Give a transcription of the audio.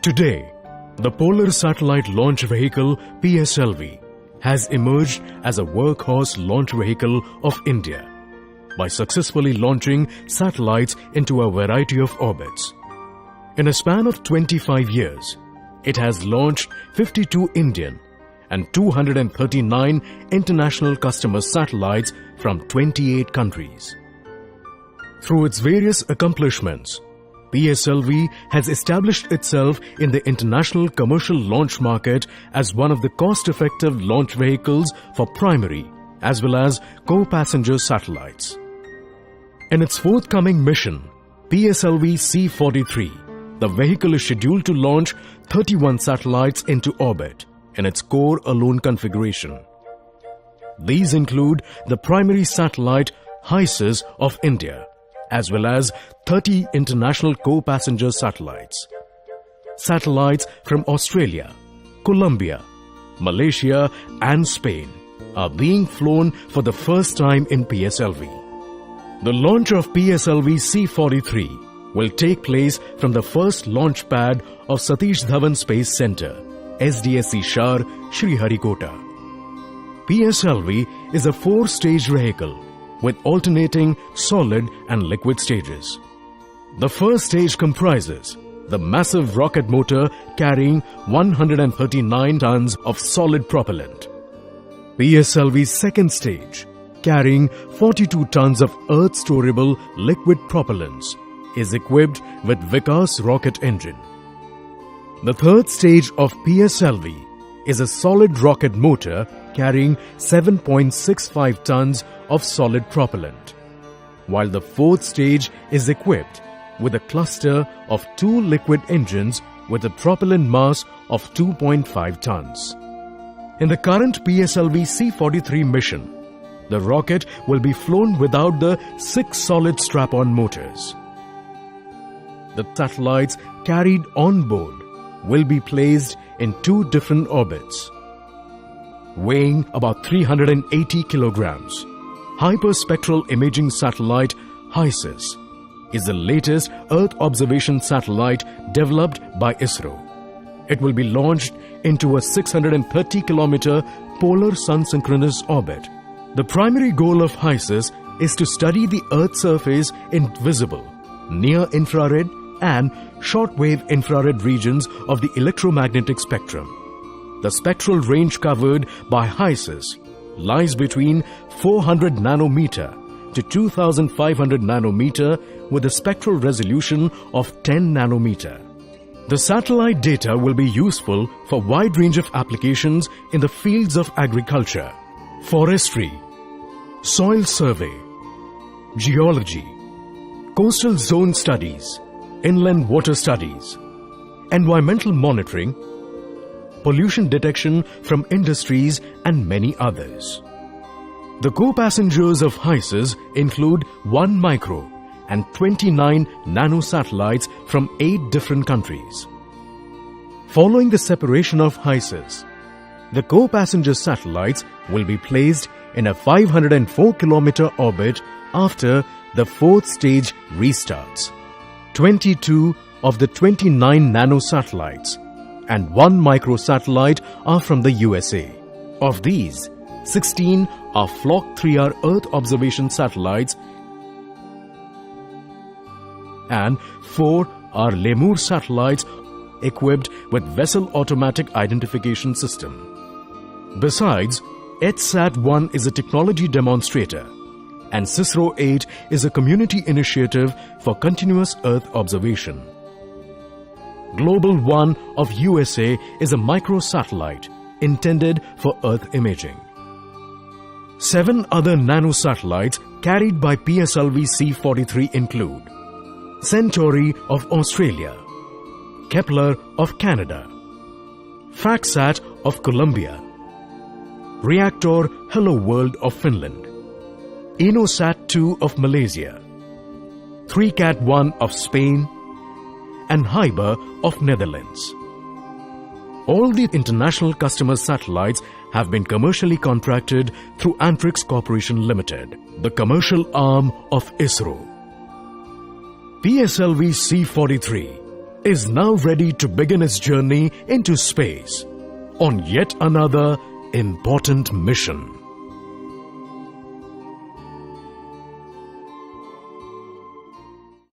Today, the Polar Satellite Launch Vehicle PSLV has emerged as a workhorse launch vehicle of India by successfully launching satellites into a variety of orbits. In a span of 25 years, it has launched 52 Indian and 239 international customer satellites from 28 countries. Through its various accomplishments, PSLV has established itself in the international commercial launch market as one of the cost-effective launch vehicles for primary as well as co-passenger satellites. In its forthcoming mission, PSLV C43, the vehicle is scheduled to launch 31 satellites into orbit in its core-alone configuration. These include the primary satellite ISRO of India, as well as 30 international co-passenger satellites. Satellites from Australia, Colombia, Malaysia and Spain are being flown for the first time in PSLV. The launch of PSLV C43 will take place from the first launch pad of Satish Dhawan Space Centre, SDSC Shar, Sriharikota. PSLV is a 4-stage vehicle with alternating solid and liquid stages. The first stage comprises the massive rocket motor carrying 139 tons of solid propellant. PSLV's second stage, carrying 42 tons of earth-storable liquid propellants, is equipped with Vikas rocket engine. The third stage of PSLV is a solid rocket motor carrying 7.65 tons of solid propellant, while the fourth stage is equipped with a cluster of 2 liquid engines with a propellant mass of 2.5 tons. In the current PSLV C43 mission, the rocket will be flown without the 6 solid strap-on motors. The satellites carried on board will be placed in 2 different orbits. Weighing about 380 kilograms, Hyperspectral Imaging Satellite ISRO is the latest Earth observation satellite developed by ISRO. It will be launched into a 630-kilometer polar sun-synchronous orbit. The primary goal of ISRO is to study the Earth's surface in visible, near-infrared and short-wave infrared regions of the electromagnetic spectrum. The spectral range covered by ISRO lies between 400 nanometer to 2500 nanometer with a spectral resolution of 10 nanometer. The satellite data will be useful for a wide range of applications in the fields of agriculture, forestry, soil survey, geology, coastal zone studies, inland water studies, environmental monitoring, pollution detection from industries and many others. The co-passengers of ISRO include 1 micro and 29 nano-satellites from 8 different countries. Following the separation of ISRO, the co-passenger satellites will be placed in a 504-kilometer orbit after the 4th stage restarts. 22 of the 29 nano-satellites and 1 microsatellite are from the USA. Of these, 16 are Flock 3R Earth observation satellites and 4 are Lemur satellites equipped with vessel automatic identification system. Besides, ETSAT-1 is a technology demonstrator and CISRO-8 is a community initiative for continuous Earth observation. Global 1 of USA is a microsatellite intended for Earth imaging. 7 other nanosatellites carried by PSLV C43 include Centauri of Australia, Kepler of Canada, FracSat of Colombia, Reactor Hello World of Finland, InnoSat-2 of Malaysia, 3CAT-1 of Spain, and Hyber of Netherlands. All the international customer satellites have been commercially contracted through Antrix Corporation Limited, the commercial arm of ISRO. PSLV C43 is now ready to begin its journey into space on yet another important mission.